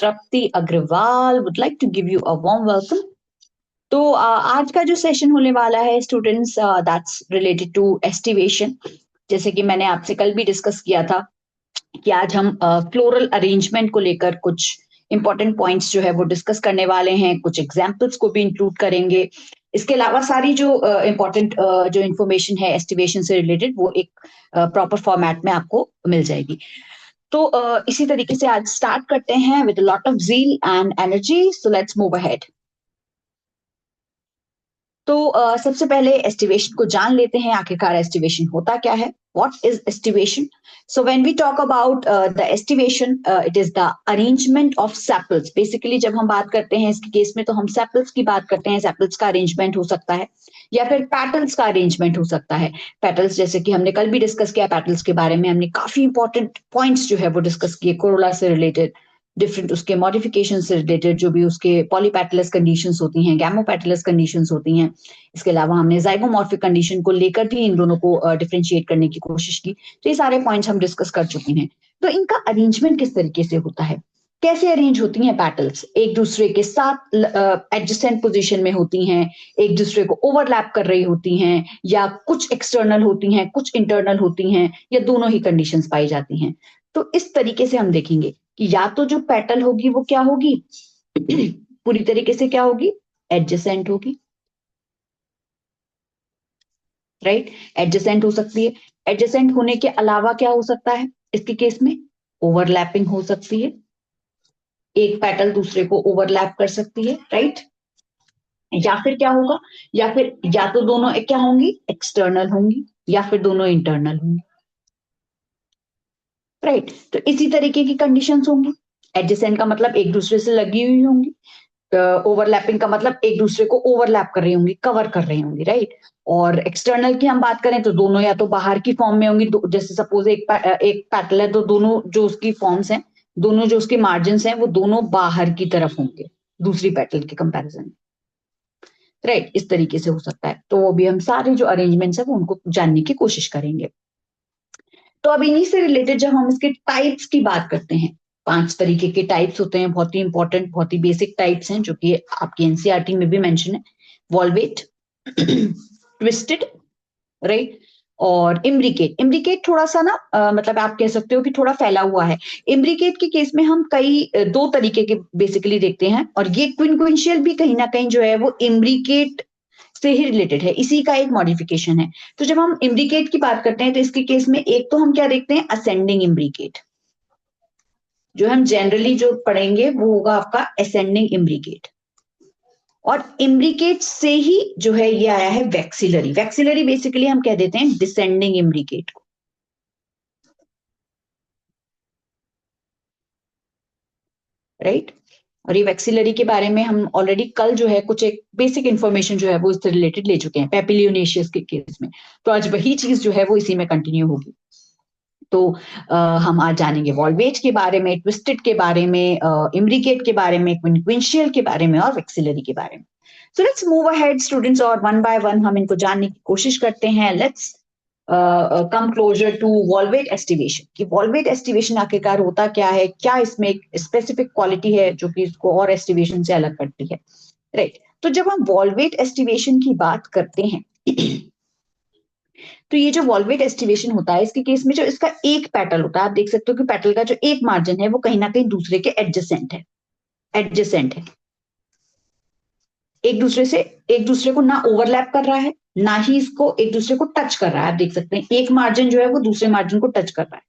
Trapti Agrawal would like to give you a warm welcome. तो आज का जो सेशन होने वाला है students, that's related to aestivation. जैसे कि मैंने आपसे कल भी डिस्कस किया था कि आज हम फ्लोरल अरेंजमेंट को लेकर कुछ इंपॉर्टेंट पॉइंट्स जो है वो डिस्कस करने वाले हैं, कुछ एग्जाम्पल्स को भी इंक्लूड करेंगे. इसके अलावा सारी जो इंपॉर्टेंट जो इंफॉर्मेशन है एस्टिवेशन से रिलेटेड वो एक प्रॉपर फॉर्मेट में आपको मिल जाएगी. तो इसी तरीके से आज स्टार्ट करते हैं with lot of zeal and energy. So let's move ahead. तो सबसे पहले एस्टिवेशन को जान लेते हैं. आखिरकार एस्टिवेशन होता क्या है? What is aestivation? So when we talk about the aestivation, it is the arrangement of sepals. Basically जब हम बात करते हैं इसके केस में तो हम सेपल्स की बात करते हैं. सेपल्स का अरेंजमेंट हो सकता है या फिर पेटल्स का अरेंजमेंट हो सकता है. पेटल्स जैसे कि हमने कल भी डिस्कस किया, पेटल्स के बारे में हमने काफी इंपॉर्टेंट पॉइंट्स जो है वो डिस्कस किए. कोरोला से रिलेटेड, डिफरेंट उसके मॉडिफिकेशन से रिलेटेड, जो भी उसके पॉलीपेटलस कंडीशंस होती हैं, गैमोपेटलस कंडीशंस होती हैं. इसके अलावा हमने जाइगोमॉर्फिक कंडीशन को लेकर भी इन दोनों को डिफरेंशिएट करने की कोशिश की. तो ये सारे पॉइंट्स हम डिस्कस कर चुके हैं. तो इनका अरेंजमेंट किस तरीके से होता है, कैसे अरेंज होती हैं पेटल्स? एक दूसरे के साथ एडजेसेंट पोजीशन में होती हैं, एक दूसरे को ओवरलैप कर रही होती हैं, या कुछ एक्सटर्नल होती हैं, कुछ इंटरनल होती हैं, या दोनों ही कंडीशंस पाई जाती हैं. तो इस तरीके से हम देखेंगे कि या तो जो पेटल होगी वो क्या होगी पूरी तरीके से क्या होगी? एडजेसेंट होगी. राइट, एडजेसेंट हो सकती है. एडजेसेंट होने के अलावा क्या हो सकता है इसके केस में? ओवरलैपिंग हो सकती है. एक पेटल दूसरे को ओवरलैप कर सकती है. राइट, या फिर क्या होगा? या फिर या तो दोनों क्या होंगी? एक्सटर्नल होंगी, या फिर दोनों इंटरनल होंगी. राइट, तो इसी तरीके की कंडीशंस होंगी. एडजेसेंट का मतलब एक दूसरे से लगी हुई होंगी. ओवरलैपिंग का मतलब एक दूसरे को ओवरलैप कर रही होंगी, कवर कर रही होंगी. राइट, और एक्सटर्नल की हम बात करें तो दोनों या तो बाहर की फॉर्म में होंगी. जैसे सपोज एक पैटल है तो दोनों जो उसकी फॉर्म्स हैं, दोनों जो उसके मार्जिन हैं वो दोनों बाहर की तरफ होंगे दूसरी पैटल के कंपैरिजन में. राइट, इस तरीके से हो सकता है. तो वो भी हम सारे जो अरेंजमेंट्स है वो उनको जानने की कोशिश करेंगे. तो अब इन्हीं से रिलेटेड जब हम इसके टाइप्स की बात करते हैं, 5 तरीके के टाइप्स होते हैं, बहुत ही इंपॉर्टेंट, बहुत ही बेसिक टाइप्स हैं जो कि आपकी एनसीईआरटी में भी मेंशन है. वॉल्वेट, ट्विस्टेड, राइट, और इम्ब्रिकेट. इम्ब्रिकेट थोड़ा सा ना मतलब आप कह सकते हो कि थोड़ा फैला हुआ है. इम्ब्रिकेट के केस में हम कई दो तरीके के बेसिकली देखते हैं, और ये क्विंक्विंशियल भी कहीं ना कहीं जो है वो इम्ब्रिकेट से ही रिलेटेड है, इसी का एक मॉडिफिकेशन है. तो जब हम इम्ब्रिकेट की बात करते हैं तो इसके केस में एक तो हम क्या देखते हैं? Ascending imbricate. जो हम जनरली जो पढ़ेंगे वो होगा आपका असेंडिंग इम्ब्रिकेट. और इम्ब्रिकेट से ही जो है ये आया है वैक्सिलरी. वैक्सिलरी बेसिकली हम कह देते हैं डिसेंडिंग इम्ब्रिकेट को. राइट, और ये वैक्सिलरी के बारे में हम ऑलरेडी कल जो है कुछ एक बेसिक इंफॉर्मेशन जो है वो इससे रिलेटेड ले चुके हैं पेपिलियोनेशियस के केस में. तो आज वही चीज जो है वो इसी में कंटिन्यू होगी. तो हम आज जानेंगे वॉल्वेट के बारे में, ट्विस्टेड के बारे में, इम्ब्रिकेट के बारे में, क्विंक्विंशियल के बारे में, और वैक्सिलरी के बारे में. So let's move ahead students, और वन बाय वन हम इनको जानने की कोशिश करते हैं. Let's come closer to valvate aestivation. कि वॉल्वेट एस्टिवेशन आखिरकार होता क्या है, क्या इसमें एक स्पेसिफिक क्वालिटी है जो कि इसको और एस्टिवेशन से अलग करती है. राइट, तो जब हम वॉल्वेट एस्टिवेशन की बात करते हैं तो ये जो वॉल्वेट एस्टिवेशन होता है इसके केस में जो इसका एक पेटल होता है, आप देख सकते हो कि पेटल का जो एक मार्जिन है वो कहीं ना कहीं दूसरे के एडजेसेंट है. एडजेसेंट है, एक दूसरे को ना ओवरलैप कर रहा है, ना ही इसको एक दूसरे को टच कर रहा है. आप देख सकते हैं एक मार्जिन जो है वो दूसरे मार्जिन को टच कर रहा है.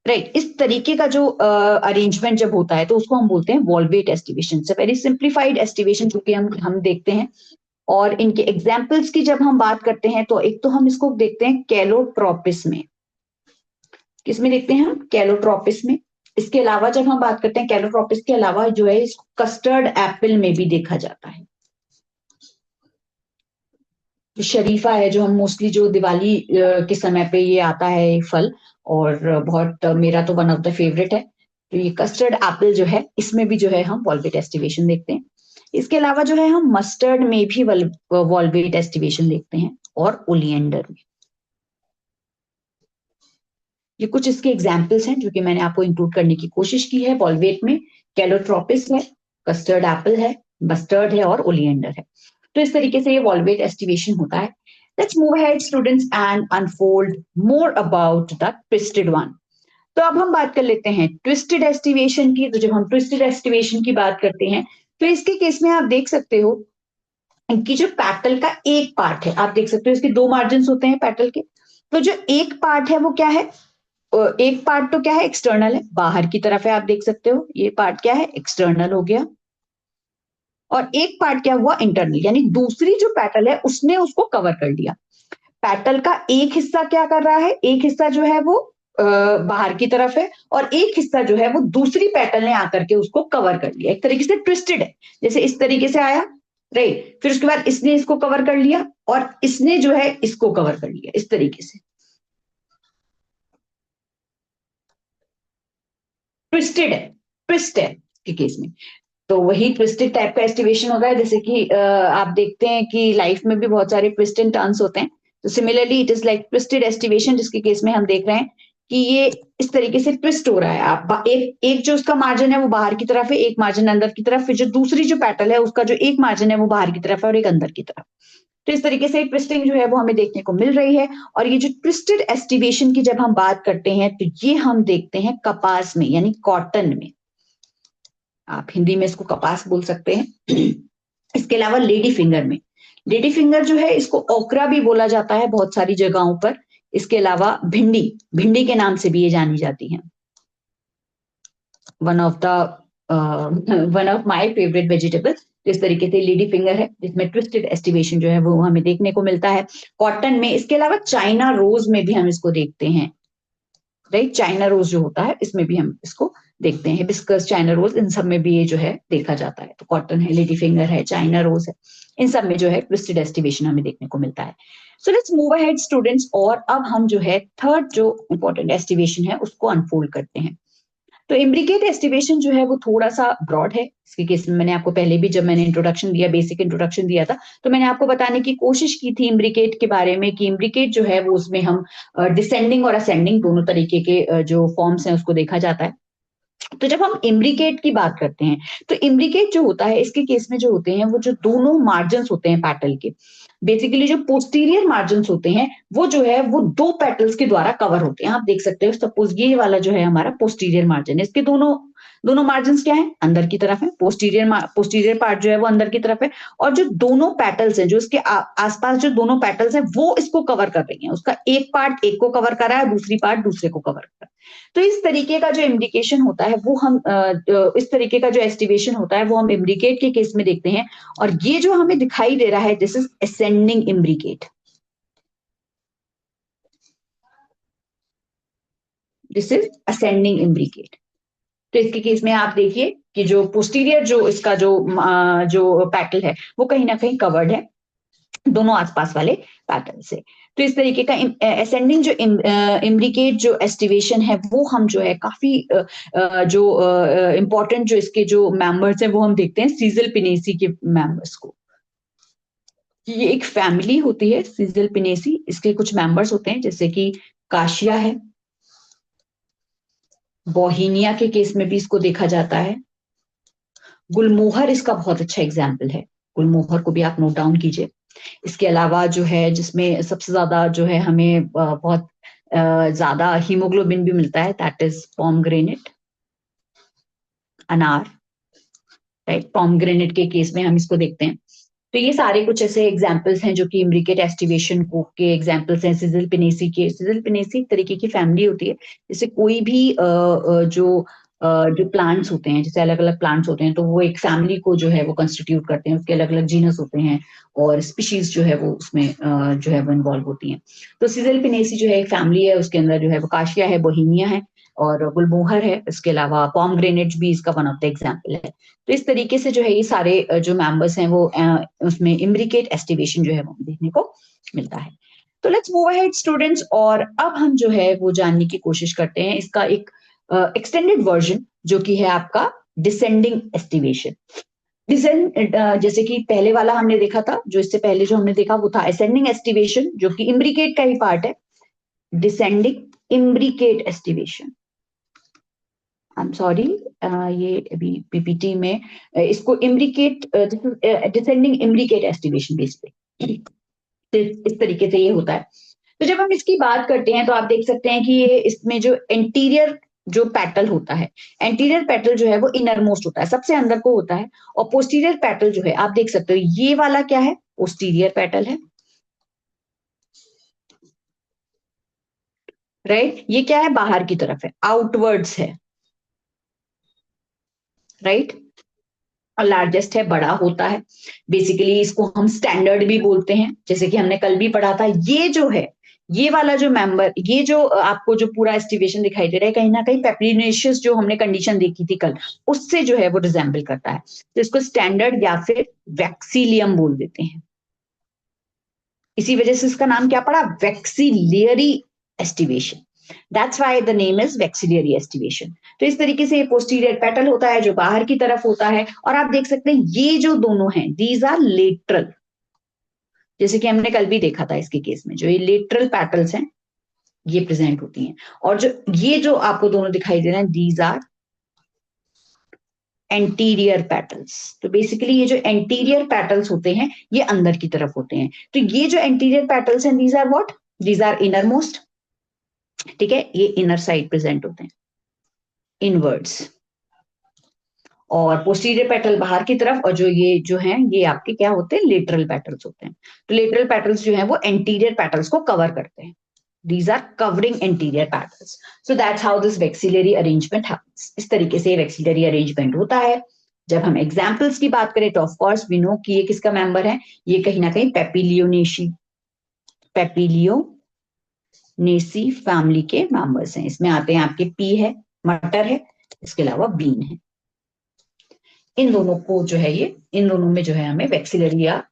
राइट, इस तरीके का जो अरेंजमेंट जब होता है तो उसको हम बोलते हैं वॉल्वेट एस्टिवेशन. से वेरी सिंप्लीफाइड एस्टिवेशन जो कि हम देखते हैं. और इनके एग्जाम्पल्स की जब हम बात करते हैं तो एक तो हम इसको देखते हैं कैलोट्रोपिस में. किसमें देखते हैं हम? कैलोट्रोपिस में. इसके अलावा जब हम बात करते हैं कैलोट्रोपिस के अलावा जो है इसको कस्टर्ड एप्पल में भी देखा जाता है. जो शरीफा है, जो हम मोस्टली जो दिवाली के समय पे ये आता है एक फल, और बहुत मेरा तो वन ऑफ द फेवरेट है. तो ये कस्टर्ड एप्पल जो है इसमें भी जो है हम वॉल्वेट एस्टिवेशन देखते हैं. इसके अलावा जो है हम मस्टर्ड में भी वॉल्वेट एस्टिवेशन देखते हैं, और ओलियंडर में. ये कुछ इसके एग्जाम्पल्स हैं जो कि मैंने आपको इंक्लूड करने की कोशिश की है। वॉल्वेट में कैलोट्रोपिस है, कस्टर्ड एप्पल है, मस्टर्ड है और ओलिएंडर है। तो इस तरीके से ये वॉल्वेट एस्टिवेशन होता है। Let's move ahead students and unfold more about the twisted one. तो अब हम बात कर लेते हैं ट्विस्टेड एस्टिवेशन की। तो जब हम ट्विस्टेड एस्टिवेशन की बात करते हैं तो इसके केस में आप देख सकते हो कि जो पैटल का एक पार्ट है, आप देख सकते हो इसके दो मार्जिन होते हैं पैटल के। तो जो एक पार्ट है वो क्या है, एक पार्ट तो क्या है, एक्सटर्नल है, बाहर की तरफ है, आप देख सकते हो ये पार्ट क्या है, एक्सटर्नल हो गया। और एक पार्ट क्या हुआ, इंटरनल, यानी दूसरी जो पैटल है उसने उसको कवर कर लिया। पैटल का एक हिस्सा क्या कर रहा है, एक हिस्सा जो है वो बाहर की तरफ है और एक हिस्सा जो है वो दूसरी पैटल ने आकर के उसको कवर कर लिया। एक तरीके से ट्विस्टेड है, जैसे इस तरीके से आया, राइट, फिर उसके बाद इसने इसको कवर कर लिया और इसने जो है इसको कवर कर लिया, इस तरीके से ट्विस्टेड है, ट्विस्ट है के केस में। तो वही ट्विस्टेड टाइप का एस्टिवेशन होता है, जैसे कि आप देखते हैं कि लाइफ में भी बहुत सारे ट्विस्ट एंड टर्न्स होते हैं। तो similarly it is like twisted aestivation, जिसके केस में हम देख रहे हैं कि ये इस तरीके से ट्विस्ट हो रहा है। एक एक जो उसका मार्जिन है वो बाहर की तरफ है, एक मार्जिन अंदर की तरफ, फिर जो दूसरी जो पैटल है उसका जो एक मार्जिन है वो बाहर की तरफ है और एक अंदर की तरफ। तो इस तरीके से ट्विस्टिंग जो है वो हमें देखने को मिल रही है। और ये जो ट्विस्टेड एस्टिवेशन की जब हम बात करते हैं तो ये हम देखते हैं कपास में, यानी कॉटन में। आप हिंदी में इसको कपास बोल सकते हैं। इसके अलावा लेडी फिंगर में, लेडी फिंगर जो है इसको ओकरा भी बोला जाता है बहुत सारी जगहों पर। इसके अलावा भिंडी, भिंडी के नाम से भी ये जानी जाती है। One of the one of my favourite vegetable. इस तरीके से लेडी फिंगर है जिसमें ट्विस्टेड एस्टिवेशन जो है वो हमें देखने को मिलता है कॉटन में। इसके अलावा चाइना रोज में भी हम इसको देखते हैं, राइट, चाइना रोज जो होता है इसमें भी हम इसको देखते हैं, हिबिस्कस, चाइना रोज, इन सब में भी ये जो है देखा जाता है। तो कॉटन है, लेडी फिंगर है, चाइना रोज है, इन सब में जो है ट्विस्टेड एस्टिवेशन हमें देखने को मिलता है। सो लेट्स मूव अहेड स्टूडेंट्स, और अब हम जो है थर्ड जो इंपॉर्टेंट एस्टिवेशन है उसको अनफोल्ड करते हैं। तो इम्ब्रिकेट एस्टिवेशन जो है वो थोड़ा सा ब्रॉड है। इसके केस में मैंने आपको पहले भी, जब मैंने इंट्रोडक्शन दिया, बेसिक इंट्रोडक्शन दिया था, तो मैंने आपको बताने की कोशिश की थी इम्ब्रिकेट के बारे में कि इम्ब्रिकेट जो है वो उसमें हम डिसेंडिंग और असेंडिंग दोनों तरीके के जो फॉर्म्स हैं उसको देखा जाता है। तो जब हम इम्ब्रिकेट की बात करते हैं तो इम्ब्रिकेट जो होता है इसके केस में जो होते हैं वो जो दोनों मार्जिन होते हैं पैटल के, बेसिकली जो पोस्टीरियर मार्जिन होते हैं वो जो है वो दो पेटल्स के द्वारा कवर होते हैं। आप देख सकते हो, सपोज ये वाला जो है हमारा पोस्टीरियर मार्जिन है, इसके दोनों दोनों मार्जिन क्या है, अंदर की तरफ है, पोस्टीरियर पार्ट जो है वो अंदर की तरफ है, और जो दोनों पेटल्स हैं, जो इसके आसपास जो दोनों पेटल्स हैं वो इसको कवर कर रही हैं। उसका एक पार्ट एक को कवर कर रहा है, दूसरी पार्ट दूसरे को कवर कर रहा है। तो इस तरीके का जो इंडिकेशन होता है वो हम इस तरीके का जो एस्टिवेशन होता है वो हम इम्ब्रिकेट के केस में देखते हैं। और ये जो हमें दिखाई दे रहा है, this is ascending imbricate, this is ascending imbricate. तो इसके केस में आप देखिए कि जो पोस्टीरियर जो इसका जो पैटल है वो कहीं ना कहीं कवर्ड है दोनों आसपास वाले पैटर्न से। तो इस तरीके का असेंडिंग जो इम्ब्रिकेट जो एस्टिवेशन है वो हम जो है काफी जो इंपॉर्टेंट जो इसके जो मेंबर्स हैं वो हम देखते हैं सीजल पिनेसी के मेंबर्स को। ये एक फैमिली होती है सीजल पिनेसी, इसके कुछ मेंबर्स होते हैं जैसे कि काशिया है, बोहीनिया के केस में भी इसको देखा जाता है, गुलमोहर इसका बहुत अच्छा एग्जाम्पल है, गुलमोहर को भी आप नोट डाउन कीजिए। इसके अलावा जो है जिसमें सबसे ज्यादा जो है हमें बहुत ज्यादा हीमोग्लोबिन भी मिलता है, दैट इज पॉमग्रेनेट, अनार, राइट, पॉमग्रेनेट के केस में हम इसको देखते हैं। तो ये सारे कुछ ऐसे एग्जाम्पल्स हैं जो कि इम्ब्रिकेट एस्टिवेशन को के एग्जाम्पल्स हैं। सिजिल पिनेसी के, सिजिल पिनेसी एक तरीके की फैमिली होती है, जैसे कोई भी जो प्लांट्स होते हैं, जैसे अलग अलग प्लांट्स होते हैं तो वो एक फैमिली को जो है वो कंस्टिट्यूट करते हैं, उसके अलग अलग जीनस होते हैं और स्पीशीज जो है वो उसमें जो है वो इन्वॉल्व होती हैं। तो सिजिल पिनेसी जो है एक फैमिली है, उसके अंदर जो है वो काशिया है, बोहीनिया है और गुलमोहर है, इसके अलावा पॉमग्रेनेट भी इसका वन ऑफ द एग्जाम्पल है। तो इस तरीके से जो है ये सारे जो मेंबर्स हैं वो उसमें इम्ब्रिकेट एस्टिवेशन जो है वो देखने को मिलता है। तो लेट्स मूव अहेड स्टूडेंट्स, और अब हम जो है वो जानने की कोशिश करते हैं इसका एक एक्सटेंडेड वर्जन जो कि है आपका डिसेंडिंग एस्टिवेशन। डिसेंड जैसे कि पहले वाला हमने देखा था, जो इससे पहले जो हमने देखा वो था असेंडिंग एस्टिवेशन जो कि इम्ब्रिकेट का ही पार्ट है। Descending imbricate aestivation. I am sorry, ये अभी पीपीटी में इसको imbricate, descending imbricate aestivation basically इस तरीके से ये होता है। तो जब हम इसकी बात करते हैं तो आप देख सकते हैं कि ये इसमें जो एंटीरियर जो पेटल होता है, एंटीरियर पेटल जो है वो इनर मोस्ट होता है, सबसे अंदर को होता है, और पोस्टीरियर पेटल जो है आप देख सकते हो ये वाला क्या है, पोस्टीरियर पेटल है, राइट। ये क्या है, बाहर की तरफ है, आउटवर्ड्स है, राइट। और लार्जेस्ट है, बड़ा होता है, बेसिकली इसको हम स्टैंडर्ड भी बोलते हैं, जैसे कि हमने कल भी पढ़ा था। ये जो है, ये वाला जो मेंबर, ये जो आपको जो पूरा एस्टिवेशन दिखाई दे रहा है, कहीं ना कहीं पेप्रिनेशियस जो हमने कंडीशन देखी थी कल, उससे जो है वो रिजेंबल करता है, तो इसको स्टैंडर्ड या फिर वैक्सीलियम बोल देते हैं। इसी वजह से इसका नाम क्या पड़ा, vexillary aestivation. That's why the name is vexillary aestivation. तो इस तरीके से ये पोस्टीरियर पेटल होता है जो बाहर की तरफ होता है, और आप देख सकते हैं ये जो दोनों हैं दीज आर लेटरल, जैसे कि हमने कल भी देखा था इसके केस में, जो ये लेटरल पेटल्स हैं ये प्रेजेंट होती हैं, और जो ये जो आपको दोनों दिखाई दे रहे हैं दीज आर एंटीरियर पेटल्स। तो बेसिकली ये जो एंटीरियर पेटल्स होते हैं ये अंदर की तरफ होते हैं। तो ये जो एंटीरियर पेटल्स हैं these are what, these are inner most, ठीक है, ये इनर साइड प्रेजेंट होते हैं, इनवर्ड्स, और पोस्टीरियर पेटल बाहर की तरफ, और जो ये जो है ये आपके क्या होते हैं, लेटरल पेटल्स होते हैं। तो लेटरल पेटल्स जो है वो एंटीरियर पेटल्स को कवर करते हैं, these are covering anterior petals, so that's how this vexillary arrangement happens। इस तरीके से vexillary arrangement होता है। जब हम एग्जाम्पल्स की बात करें तो ऑफ कोर्स वी नो कि ये किसका मेंबर है, ये कहीं ना कहीं पेपिलियोनेसी, पेपिलियोनेसी फैमिली के मेंबर्स हैं। इसमें आते हैं आपके पी है, मटर है, इसके अलावा बीन है। इन दोनों को जो है ये, इन दोनों में जो है हमें वैक्सिलरी या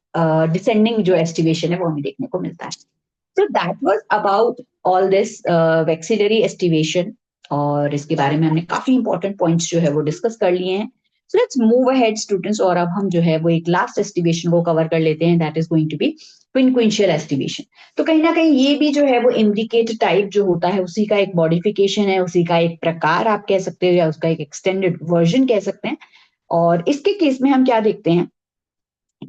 डिसेंडिंग जो एस्टिवेशन है वो हमें देखने को मिलता है। So that was about all this vexillary estivation, और इसके बारे में हमने काफी इंपॉर्टेंट पॉइंट्स जो है वो डिस्कस कर लिए हैं। So let's move ahead students, और अब हम जो है वो एक लास्ट एस्टिवेशन को कवर कर लेते हैं, that is going to be quincuncial aestivation. तो कहीं ना कहीं ये भी जो है वो इम्ब्रिकेट टाइप जो होता है उसी का एक मॉडिफिकेशन है, उसी का एक प्रकार आप कह सकते हो, या उसका एक एक्सटेंडेड वर्जन कह सकते हैं। और इसके केस में हम क्या देखते हैं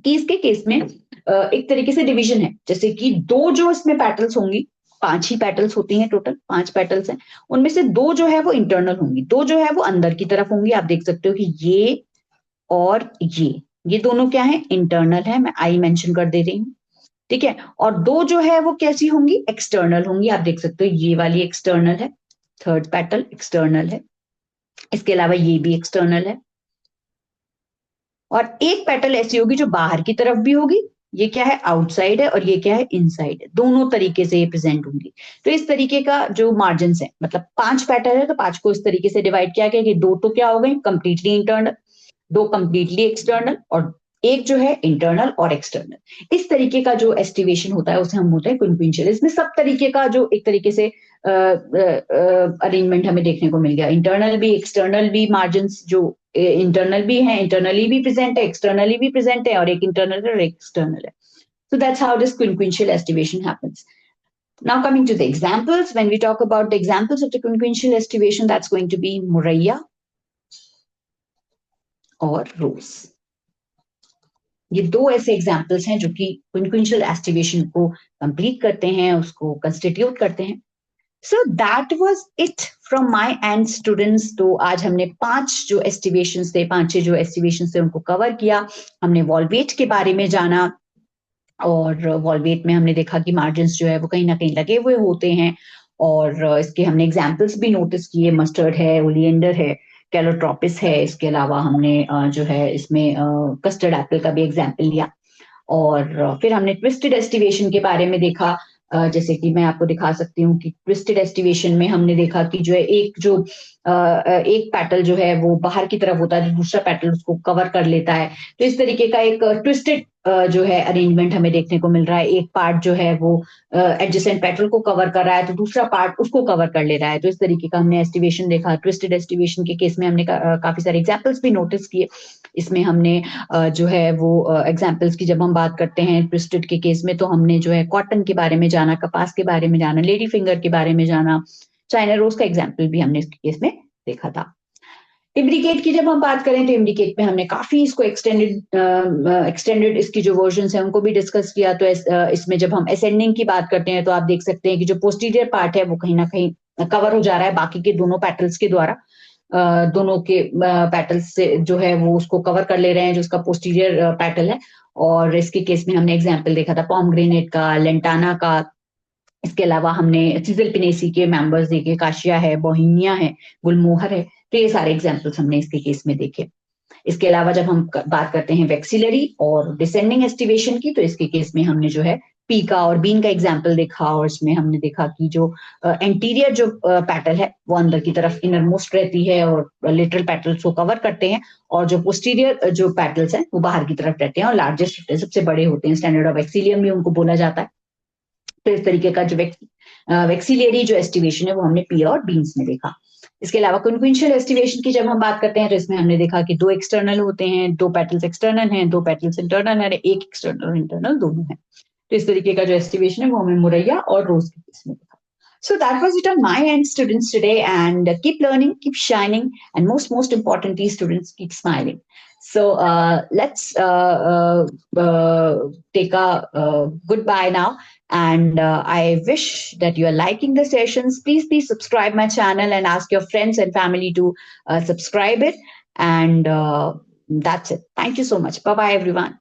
कि इसके केस में एक तरीके से डिवीजन है, जैसे कि दो जो इसमें पेटल्स होंगी, 5 ही पेटल्स होती हैं, टोटल 5 पेटल्स हैं, उनमें से 2 जो है वो इंटरनल होंगी, 2 जो है वो अंदर की तरफ होंगी। आप देख सकते हो कि ये और ये दोनों क्या है, इंटरनल है, मैं आई मेंशन कर दे रही हूँ, ठीक है। और 2 जो है वो कैसी होंगी, एक्सटर्नल होंगी। आप देख सकते हो ये वाली एक्सटर्नल है, थर्ड पेटल एक्सटर्नल है, इसके अलावा ये भी एक्सटर्नल है, और एक पेटल ऐसी होगी जो बाहर की तरफ भी होगी, ये क्या है, आउटसाइड है, और ये क्या है, इनसाइड है, दोनों तरीके से ये प्रेजेंट होंगी। तो इस तरीके का जो मार्जिन है, मतलब 5 पेटल है तो 5 को इस तरीके से डिवाइड किया गया कि 2 तो क्या हो गए, कंप्लीटली इंटरनल, 2 कंप्लीटली एक्सटर्नल, और एक जो है इंटरनल और एक्सटर्नल। इस तरीके का जो एस्टिवेशन होता है उसे हम बोलते हैं क्विंक्विंशियल। इसमें सब तरीके का जो एक तरीके से अरेंजमेंट हमें देखने को मिल गया, इंटरनल भी एक्सटर्नल भी, मार्जिन जो इंटरनल भी है, इंटरनली भी प्रेजेंट है, एक्सटर्नली भी प्रेजेंट है, और एक इंटरनल है और एक एक्सटर्नल है। So that's how this quinquential estivation happens. Now coming to the examples, when we talk about the examples of the quinquential estivation, that's going to be Murraya और Rose. ये 2 ऐसे एग्जाम्पल्स हैं जो कि क्विंक्विंशियल एस्टिवेशन को complete करते हैं, उसको कंस्टिट्यूट करते हैं। So that was it from my and students. तो आज हमने 5 जो एस्टिवेशंस थे, 5 जो एस्टिवेशंस थे उनको कवर किया। हमने वॉल्वेट के बारे में जाना, और वॉल्वेट में हमने देखा कि मार्जिन्स जो है वो कहीं ना कहीं लगे हुए होते हैं, और इसके हमने एग्जाम्पल्स भी नोटिस किए, मस्टर्ड है, ओलिएंडर है, कैलोट्रोपिस है, इसके अलावा हमने जो है इसमें कस्टर्ड एप्पल का भी एग्जाम्पल लिया। और फिर हमने ट्विस्टेड एस्टिवेशन के बारे में देखा, जैसे कि मैं आपको दिखा सकती हूँ कि ट्विस्टेड एस्टिवेशन में हमने देखा कि जो है एक पेटल जो है वो बाहर की तरफ होता है, तो दूसरा पेटल उसको कवर कर लेता है। तो इस तरीके का एक ट्विस्टेड जो है अरेंजमेंट हमें देखने को मिल रहा है। एक पार्ट जो है वो एडजेसेंट पेटल को कवर कर रहा है, तो दूसरा पार्ट उसको कवर कर ले रहा है। तो इस तरीके का हमने एस्टिवेशन देखा। ट्विस्टेड एस्टिवेशन के केस में हमने काफी सारे एग्जाम्पल्स भी नोटिस किए। इसमें हमने जो है वो एग्जाम्पल्स की जब हम बात करते हैं ट्विस्टेड के केस में, तो हमने जो है कॉटन के बारे में जाना, कपास के बारे में जाना, लेडी फिंगर के बारे में जाना, चाइना रोज का एग्जाम्पल भी हमने इसके केस में देखा था। इम्ब्रिकेट की जब हम बात करें तो इम्ब्रिकेट में हमने काफी इसको एक्सटेंडेड इसकी जो वर्जन है उनको भी डिस्कस किया। तो इसमें जब हम असेंडिंग की बात करते हैं तो आप देख सकते हैं कि जो पोस्टीरियर पार्ट है वो कहीं ना कहीं कवर हो जा रहा है बाकी के दोनों पेटल्स के द्वारा। दोनों के पेटल्स से जो है वो उसको कवर कर ले रहे हैं जो उसका पोस्टीरियर पेटल है। और इसके केस में हमने एग्जाम्पल देखा था पॉमग्रेनेट का, लेंटाना का। इसके अलावा हमने सिजल पिनेसी के मेंबर्स देखे, काशिया है, बोहिनिया है, गुलमोहर है। तो ये सारे एग्जाम्पल्स हमने इसके केस में देखे। इसके अलावा जब हम बात करते हैं वैक्सिलरी और डिसेंडिंग एस्टिवेशन की तो इसके केस में हमने जो है पी का और बीन का एग्जाम्पल देखा। और इसमें हमने देखा कि जो एंटीरियर जो पैटल है वो अंदर की तरफ इनर मोस्ट रहती है और लिटरल पैटल्स को कवर करते हैं। और जो पोस्टीरियर जो पैटल्स हैं वो बाहर की तरफ रहते हैं और लार्जेस्ट सबसे बड़े होते हैं। स्टैंडर्ड ऑफ एक्सीलियम भी उनको बोला जाता है। तो इस तरीके का जो वैक्सिलियरी जो एस्टिवेशन है वो हमने पी और बीन्स में देखा। इसके अलावा कॉन्क्वेंशियल एस्टिवेशन की जब हम बात करते हैं तो इसमें हमने देखा कि दो एक्सटर्नल होते हैं, दो पेटल्स एक्सटर्नल हैं, दो पेटल्स इंटरनल है, एक एक्सटर्नल और इंटरनल दोनों है। तो इस तरीके का जो एस्टिवेशन है वो हमें मुरैया और रोज के केस में देखा। So that was it on my end, students, today. And keep learning, keep shining, and most importantly, students, keep smiling. So let's take a goodbye now. And I wish that you are liking the sessions. Please subscribe my channel and ask your friends and family to subscribe it. And that's it. Thank you so much. Bye bye, everyone.